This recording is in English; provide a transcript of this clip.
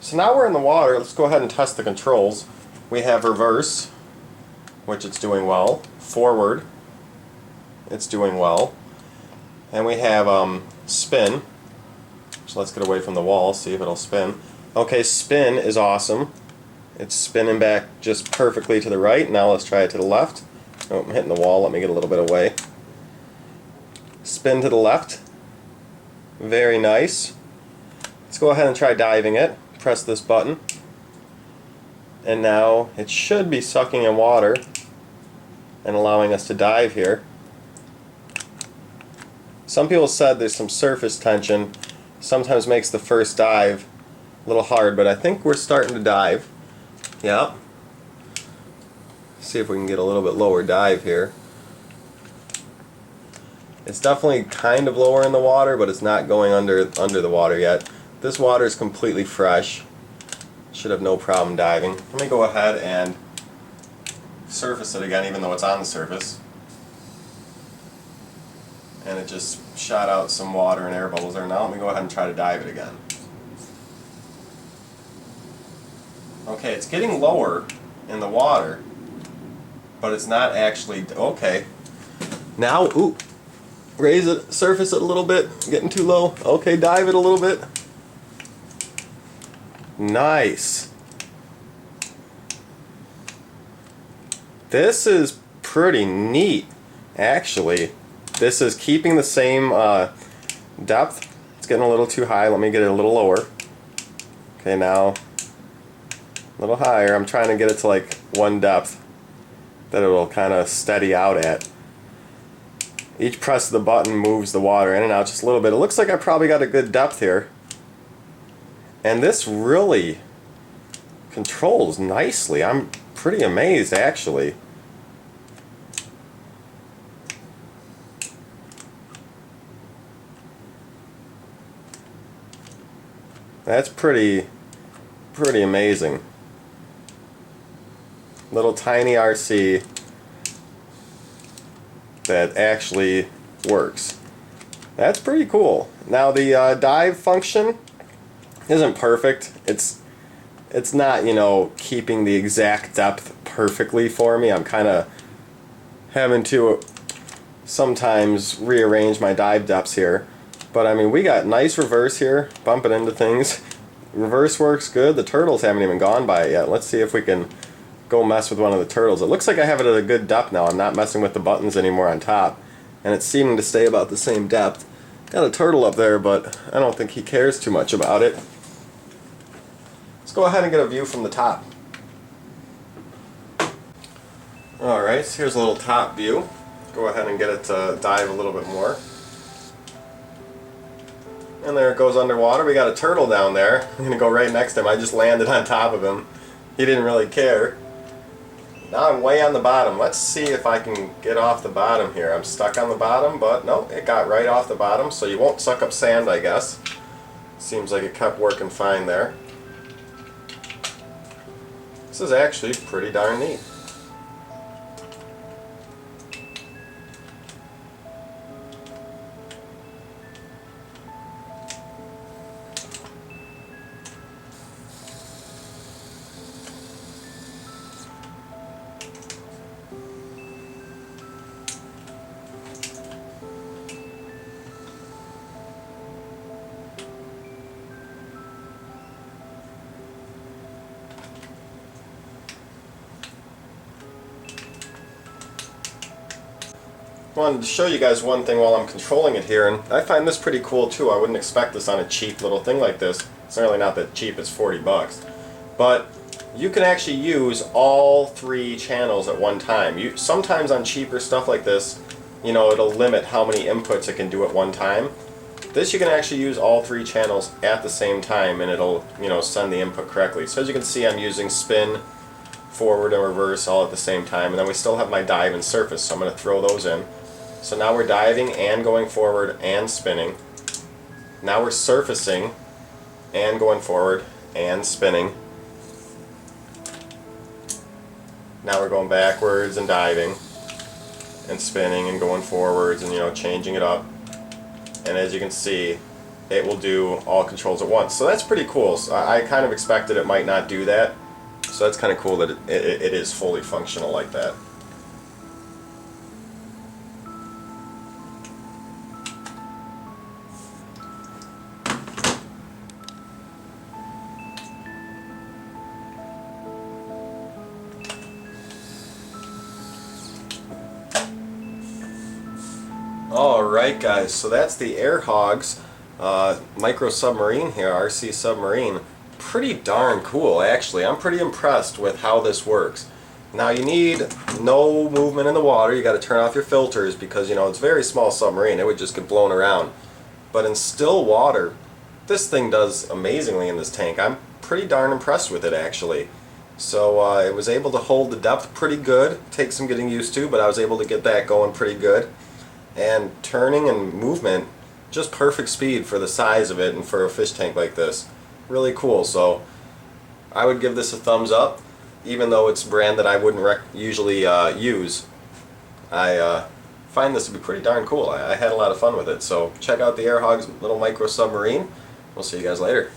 So now we're in the water. Let's go ahead and test the controls. We have reverse, which it's doing well. Forward, it's doing well. And we have spin. So let's get away from the wall, see if it'll spin. Okay, spin is awesome. It's spinning back just perfectly to the right. Now let's try it to the left. Oh, I'm hitting the wall. Let me get a little bit away. Spin to the left. Very nice. Let's go ahead and try diving it. Press this button. And now it should be sucking in water and allowing us to dive here. Some people said there's some surface tension. Sometimes makes the first dive a little hard, but I think we're starting to dive. Yeah. See if we can get a little bit lower dive here. It's definitely kind of lower in the water, but it's not going under the water yet. This water is completely fresh. Should have no problem diving. Let me go ahead and surface it again, even though it's on the surface. And it just shot out some water and air bubbles there. Now let me go ahead and try to dive it again. Okay, it's getting lower in the water, but it's not actually, okay. Now, ooh, raise it, surface it a little bit, getting too low. Okay, dive it a little bit. Nice. This is pretty neat, actually. This is keeping the same depth. It's getting a little too high. Let me get it a little lower. Okay, now a little higher. I'm trying to get it to like one depth that it will kind of steady out at. Each press of the button moves the water in and out just a little bit. It looks like I probably got a good depth here. And this really controls nicely. I'm pretty amazed, actually. That's pretty amazing. Little tiny RC that actually works. That's pretty cool. Now the dive function isn't perfect. It's not, you know, keeping the exact depth perfectly for me. I'm kind of having to sometimes rearrange my dive depths here. But I mean, we got nice reverse here, bumping into things. Reverse works good. The turtles haven't even gone by it yet. Let's see if we can go mess with one of the turtles. It looks like I have it at a good depth now. I'm not messing with the buttons anymore on top. And it's seeming to stay about the same depth. Got a turtle up there, but I don't think he cares too much about it. Let's go ahead and get a view from the top. Alright, so here's a little top view. Go ahead and get it to dive a little bit more. And there it goes underwater. We got a turtle down there. I'm going to go right next to him. I just landed on top of him. He didn't really care. Now I'm way on the bottom. Let's see if I can get off the bottom here. I'm stuck on the bottom, but no, it got right off the bottom, so you won't suck up sand, I guess. Seems like it kept working fine there. This is actually pretty darn neat. Wanted to show you guys one thing while I'm controlling it here, and I find this pretty cool too. I wouldn't expect this on a cheap little thing like this. It's really not that cheap, it's 40 bucks. But you can actually use all three channels at one time. Sometimes on cheaper stuff like this, you know, it'll limit how many inputs it can do at one time. This you can actually use all three channels at the same time and it'll, you know, send the input correctly. So as you can see, I'm using spin, forward, and reverse all at the same time, and then we still have my dive and surface, so I'm going to throw those in. So now we're diving and going forward and spinning. Now we're surfacing and going forward and spinning. Now we're going backwards and diving and spinning and going forwards and, you know, changing it up. And as you can see, it will do all controls at once. So that's pretty cool. So I kind of expected it might not do that. So that's kind of cool that it is fully functional like that. Alright guys, so that's the Air Hogs micro submarine here, RC Submarine. Pretty darn cool actually. I'm pretty impressed with how this works. Now you need no movement in the water. You got to turn off your filters because you know it's a very small submarine. It would just get blown around. But in still water, this thing does amazingly in this tank. I'm pretty darn impressed with it actually. So it was able to hold the depth pretty good. Takes some getting used to, but I was able to get that going pretty good. And turning and movement, just perfect speed for the size of it and for a fish tank like this. Really cool. So I would give this a thumbs up, even though it's a brand that I wouldn't usually use. I find this to be pretty darn cool. I had a lot of fun with it. So check out the Air Hogs little micro submarine. We'll see you guys later.